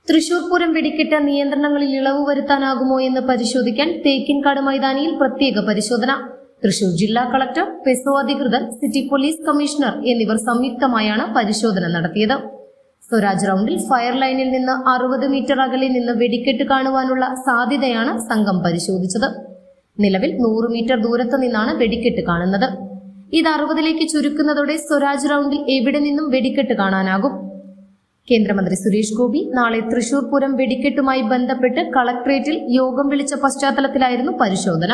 തൃശൂർ പൂരം വെടിക്കെട്ട് നിയന്ത്രണങ്ങളിൽ ഇളവ് വരുത്താനാകുമോ എന്ന് പരിശോധിക്കാൻ തേക്കിൻകാട് മൈതാനിയിൽ പ്രത്യേക പരിശോധന. തൃശൂർ ജില്ലാ കളക്ടർ, പെസോ അധികൃതർ, സിറ്റി പോലീസ് കമ്മീഷണർ എന്നിവർ സംയുക്തമായാണ് പരിശോധന നടത്തിയത്. സ്വരാജ് റൌണ്ടിൽ ഫയർ ലൈനിൽ നിന്ന് 60 മീറ്റർ അകലെ നിന്ന് വെടിക്കെട്ട് കാണുവാനുള്ള സാധ്യതയാണ് സംഘം പരിശോധിച്ചത്. നിലവിൽ 100 മീറ്റർ ദൂരത്ത് നിന്നാണ് വെടിക്കെട്ട് കാണുന്നത്. ഇത് 60ലേക്ക് ചുരുക്കുന്നതോടെ സ്വരാജ് റൌണ്ടിൽ എവിടെ നിന്നും വെടിക്കെട്ട് കാണാനാകും. കേന്ദ്രമന്ത്രി സുരേഷ് ഗോപി നാളെ തൃശൂർ പൂരം വെടിക്കെട്ടുമായി ബന്ധപ്പെട്ട് കളക്ടറേറ്റിൽ യോഗം വിളിച്ച പശ്ചാത്തലത്തിലായിരുന്നു പരിശോധന.